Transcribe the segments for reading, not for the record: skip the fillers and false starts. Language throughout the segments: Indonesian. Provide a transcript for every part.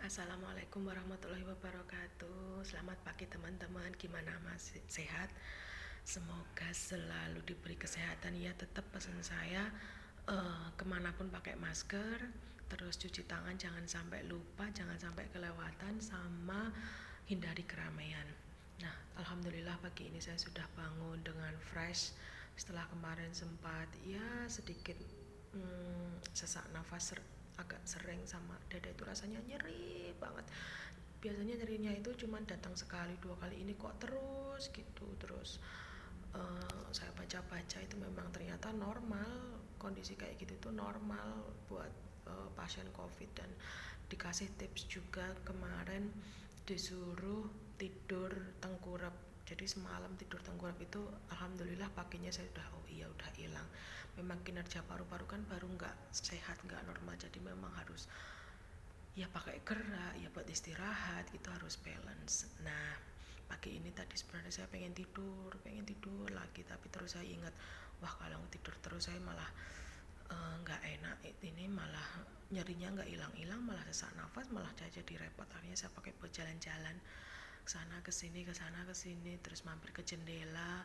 Assalamualaikum warahmatullahi wabarakatuh. Selamat pagi teman-teman. Gimana, masih sehat? Semoga selalu diberi kesehatan ya. Tetap pesan saya kemanapun pakai masker, terus cuci tangan jangan sampai lupa, jangan sampai kelewatan, sama hindari keramaian. Nah, alhamdulillah pagi ini saya sudah bangun dengan fresh setelah kemarin sempat ya sedikit sesak nafas agak sering, sama dada itu rasanya nyeri banget. Biasanya nyerinya itu cuma datang sekali dua kali, ini kok terus gitu. Terus saya baca-baca itu memang ternyata normal, kondisi kayak gitu itu normal buat pasien COVID. Dan dikasih tips juga kemarin, disuruh tidur tengkurap. Jadi semalam tidur tengkurap itu alhamdulillah paginya saya udah hilang. Memang kinerja paru-paru kan baru nggak sehat, nggak normal, jadi memang harus ya pakai gerak ya buat istirahat, gitu harus balance. Nah, pagi ini tadi sebenarnya saya pengen tidur lagi, tapi terus saya ingat, wah kalau tidur terus saya malah nggak enak, ini malah nyerinya nggak hilang-hilang, malah sesak nafas, malah jadi repot. Akhirnya saya pakai buat jalan-jalan sana ke sini, terus mampir ke jendela,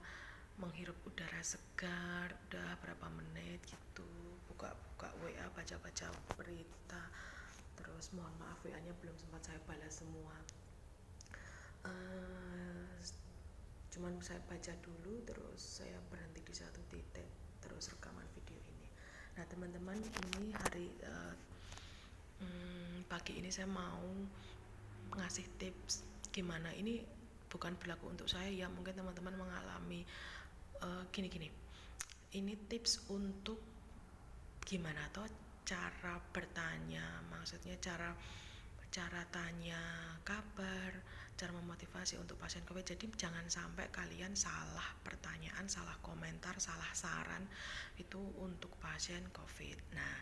menghirup udara segar, udah berapa menit gitu, buka-buka WA, baca-baca berita. Terus mohon maaf WA-nya belum sempat saya balas semua. Cuman saya baca dulu, terus saya berhenti di satu titik, terus rekaman video ini. Nah teman-teman, ini pagi ini saya mau ngasih tips gimana, ini bukan berlaku untuk saya ya, mungkin teman-teman mengalami gini-gini. Ini tips untuk gimana toh cara bertanya, maksudnya cara tanya kabar, cara memotivasi untuk pasien COVID. Jadi jangan sampai kalian salah pertanyaan, salah komentar, salah saran itu untuk pasien COVID. Nah,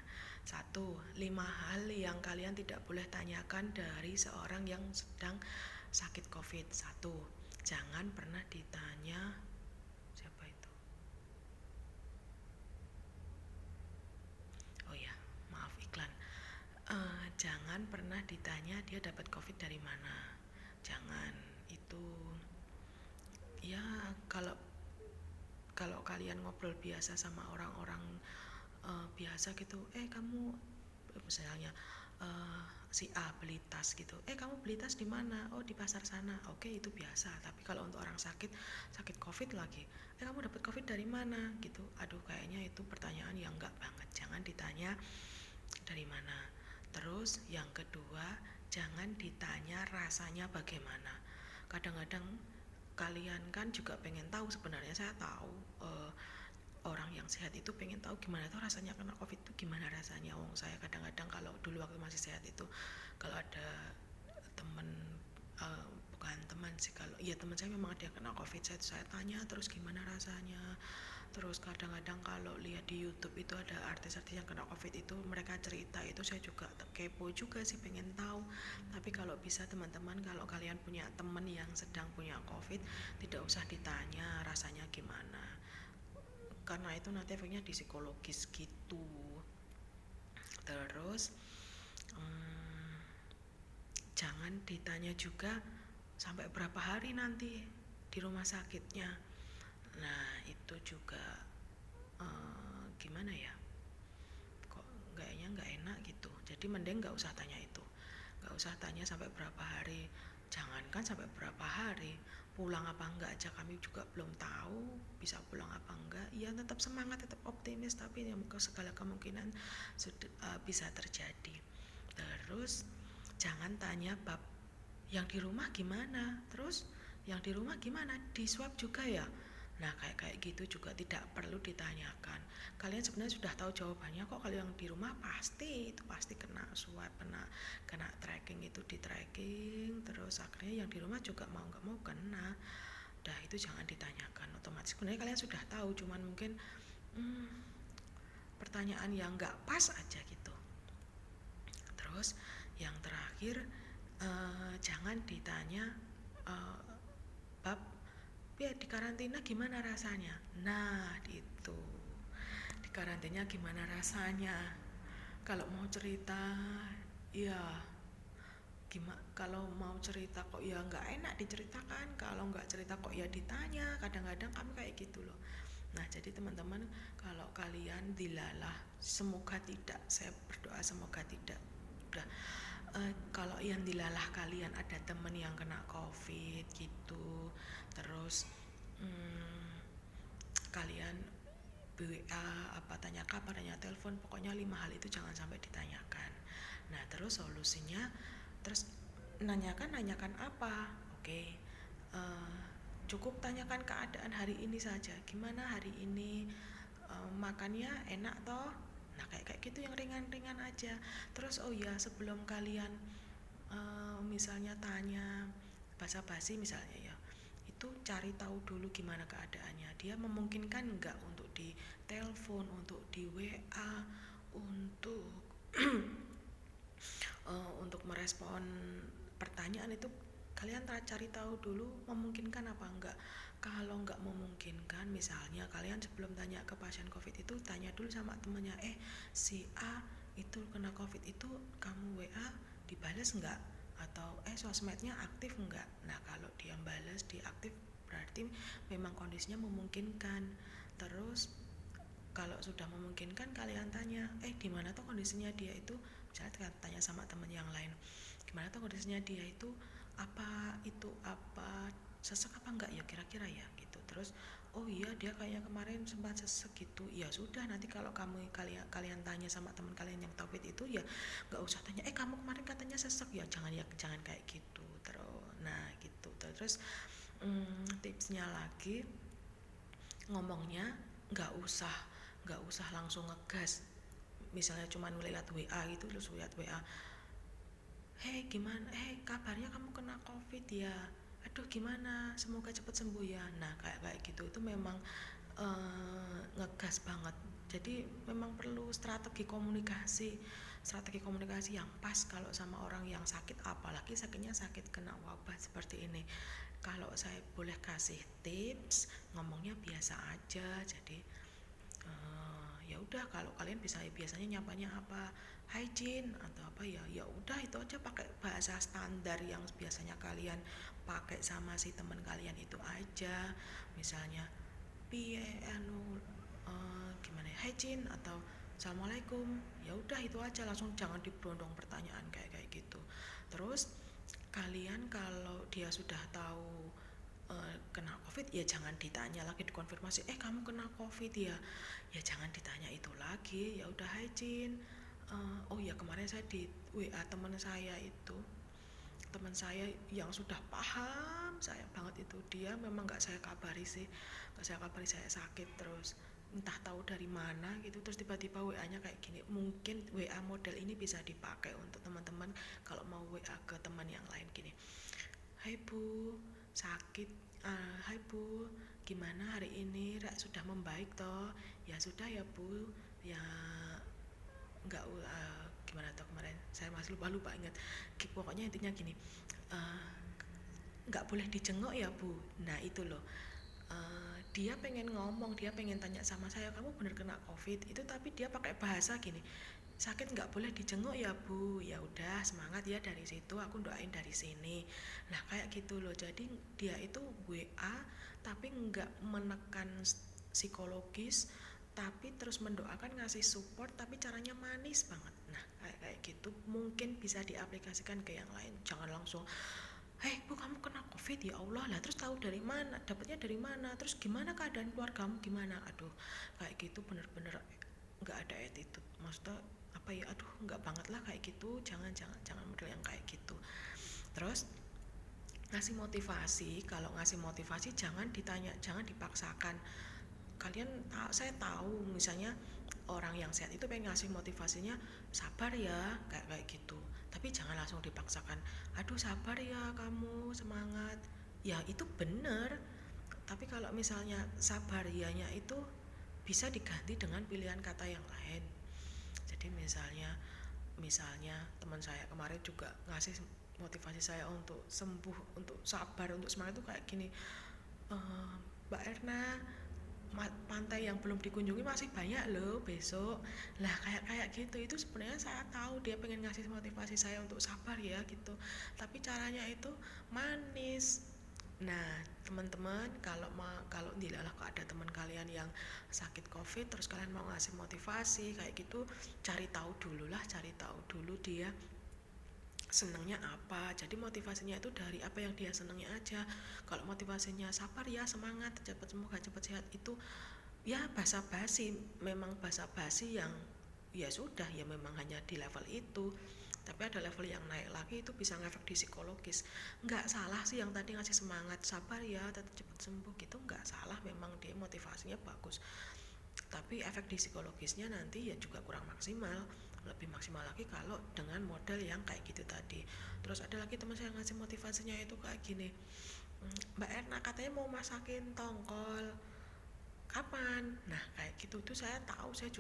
5 hal yang kalian tidak boleh tanyakan dari seorang yang sedang sakit COVID. 1, jangan pernah ditanya siapa itu. Oh ya, maaf iklan. Jangan pernah ditanya dia dapat COVID dari mana. Jangan, itu ya kalau kalian ngobrol biasa sama orang-orang biasa gitu, kamu misalnya si A beli tas gitu, kamu beli tas di mana? Oh, di pasar sana. Oke, itu biasa. Tapi kalau untuk orang sakit COVID lagi, kamu dapat COVID dari mana gitu, aduh kayaknya itu pertanyaan yang enggak banget, jangan ditanya dari mana. Terus yang kedua, jangan ditanya rasanya bagaimana. Kadang-kadang kalian kan juga pengen tahu, sebenarnya saya tahu orang yang sehat itu pengen tahu gimana tuh rasanya kena COVID itu, gimana rasanya. Saya kadang-kadang kalau dulu waktu masih sehat itu, kalau ada temen, bukan teman sih, kalau iya teman saya memang ada yang kena COVID, saya tanya terus gimana rasanya. Terus kadang-kadang kalau lihat di YouTube itu ada artis-artis yang kena COVID itu, mereka cerita itu, saya juga kepo juga sih, pengen tahu. Tapi kalau bisa teman-teman, kalau kalian punya teman yang sedang punya COVID, tidak usah ditanya rasanya gimana, karena itu nanti efeknya di psikologis gitu. Terus jangan ditanya juga sampai berapa hari nanti di rumah sakitnya. Nah itu juga gimana ya, kok kayaknya nggak enak gitu. Jadi mending nggak usah tanya itu, nggak usah tanya sampai berapa hari. Jangankan sampai berapa hari, pulang apa enggak aja kami juga belum tahu bisa pulang apa enggak. Ya tetap semangat, tetap optimis, tapi ya segala kemungkinan bisa terjadi. Terus jangan tanya bab yang di rumah gimana, terus yang di rumah gimana, di swab juga ya. Nah kayak gitu juga tidak perlu ditanyakan. Kalian sebenarnya sudah tahu jawabannya kok. Kalau yang di rumah pasti kena swab, kena tracking, itu di tracking, terus akhirnya yang di rumah juga mau nggak mau kena. Dah itu jangan ditanyakan, otomatis sebenarnya kalian sudah tahu, cuman mungkin pertanyaan yang nggak pas aja gitu. Terus yang terakhir, jangan ditanya bab ya di karantina gimana rasanya. Nah itu di karantina gimana rasanya, kalau mau cerita ya gimana kalau mau cerita kok ya nggak enak diceritakan, kalau nggak cerita kok ya ditanya, kadang-kadang kami kayak gitu loh. Nah jadi teman-teman, kalau kalian dilalah, semoga tidak, saya berdoa semoga tidak. Udah, kalau yang dilalah kalian ada temen yang kena covid gitu, terus kalian WA apa tanya kabar, tanya telepon, pokoknya 5 hal itu jangan sampai ditanyakan. Nah terus solusinya, terus nanyakan apa, oke, uh, cukup tanyakan keadaan hari ini saja, gimana hari ini, makannya enak toh. Nah kayak kayak gitu yang ringan-ringan aja. Terus oh ya, sebelum kalian misalnya tanya basa-basi misalnya ya, itu cari tahu dulu gimana keadaannya, dia memungkinkan nggak untuk di telepon, untuk di WA, untuk untuk merespon pertanyaan itu. Kalian cari tahu dulu memungkinkan apa enggak. Kalau enggak memungkinkan, misalnya kalian sebelum tanya ke pasien covid itu tanya dulu sama temennya, si A itu kena covid itu kamu WA dibalas enggak, atau sosmednya aktif enggak. Nah kalau dia balas, dia aktif, berarti memang kondisinya memungkinkan. Terus kalau sudah memungkinkan, kalian tanya, di mana tuh kondisinya dia itu, misalnya tanya sama teman yang lain, gimana tuh kondisinya dia itu, apa sesek apa enggak ya kira-kira ya gitu. Terus oh iya dia kayaknya kemarin sempat sesek gitu. Ya sudah, nanti kalau kalian tanya sama teman kalian yang covid itu, ya nggak usah tanya kamu kemarin katanya sesek, ya jangan kayak gitu. Terus nah gitu. Terus tipsnya lagi, ngomongnya nggak usah langsung ngegas. Misalnya cuman melihat WA gitu, terus lihat WA, gimana, kabarnya kamu kena covid ya, aduh gimana, semoga cepat sembuh ya. Nah kayak gitu itu memang ngegas banget. Jadi memang perlu strategi komunikasi yang pas kalau sama orang yang sakit, apalagi sakitnya sakit kena wabah seperti ini. Kalau saya boleh kasih tips, ngomongnya biasa aja. Jadi ya udah, kalau kalian biasanya nyapanya apa, hygiene atau apa, ya udah itu aja, pakai bahasa standar yang biasanya kalian pakai sama si teman kalian itu aja. Misalnya piye gimana ya, hygiene atau assalamualaikum, ya udah itu aja, langsung jangan diberondong pertanyaan kayak kayak gitu. Terus kalian kalau dia sudah tahu kena covid, ya jangan ditanya lagi, dikonfirmasi, kamu kena covid ya jangan ditanya itu lagi, ya udah hygiene. Oh ya, kemarin saya di WA teman saya yang sudah paham saya banget itu, dia memang nggak saya kabari saya sakit, terus entah tahu dari mana gitu, terus tiba-tiba WA-nya kayak gini. Mungkin WA model ini bisa dipakai untuk teman-teman kalau mau WA ke teman yang lain gini, hai bu, sakit, hai bu, gimana hari ini, sudah membaik toh? Ya sudah ya bu, ya nggak gimana tuh kemarin, saya masih lupa ingat. Pokoknya intinya gini, nggak boleh dijenguk ya bu. Nah itu loh, dia pengen ngomong, dia pengen tanya sama saya, kamu bener kena covid itu, tapi dia pakai bahasa gini, sakit nggak boleh dijenguk ya bu. Ya udah, semangat ya, dari situ aku doain dari sini. Nah kayak gitu loh. Jadi dia itu WA tapi nggak menekan psikologis, tapi terus mendoakan, ngasih support, tapi caranya manis banget. Nah kayak gitu mungkin bisa diaplikasikan ke yang lain. Jangan langsung, bu kamu kena covid ya Allah, lah terus tahu dari mana, dapatnya dari mana, terus gimana keadaan keluargamu gimana. Aduh kayak gitu bener-bener nggak ada attitude, maksudnya apa ya, aduh nggak banget lah kayak gitu. Jangan model yang kayak gitu. Terus ngasih motivasi, kalau ngasih motivasi jangan ditanya, jangan dipaksakan. Saya tahu misalnya orang yang sehat itu pengen ngasih motivasinya, sabar ya, kayak kayak gitu, tapi jangan langsung dipaksakan, aduh sabar ya kamu, semangat. Ya itu bener, tapi kalau misalnya sabar yanya itu bisa diganti dengan pilihan kata yang lain. Jadi misalnya teman saya kemarin juga ngasih motivasi saya untuk sembuh, untuk sabar, untuk semangat itu kayak gini, Mbak Erna, pantai yang belum dikunjungi masih banyak loh besok. Lah kayak kayak gitu itu sebenarnya saya tahu dia pengen ngasih motivasi saya untuk sabar ya gitu, tapi caranya itu manis. Nah, teman-teman, kalau dilalah kok ada teman kalian yang sakit covid terus kalian mau ngasih motivasi kayak gitu, cari tahu dulu dia senangnya apa. Jadi motivasinya itu dari apa yang dia senangnya aja. Kalau motivasinya sabar ya semangat cepat semoga cepat sehat, itu ya basa-basi, memang basa-basi yang ya sudah ya memang hanya di level itu. Tapi ada level yang naik lagi itu bisa ngefek di psikologis. Nggak salah sih yang tadi ngasih semangat sabar ya tetap cepat sembuh gitu, nggak salah, memang dia motivasinya bagus, tapi efek di psikologisnya nanti ya juga kurang maksimal. Lebih maksimal lagi kalau dengan model yang kayak gitu tadi. Terus ada lagi teman saya ngasih motivasinya itu kayak gini, Mbak Erna katanya mau masakin tongkol, kapan? Nah kayak gitu tuh saya tahu, saya juga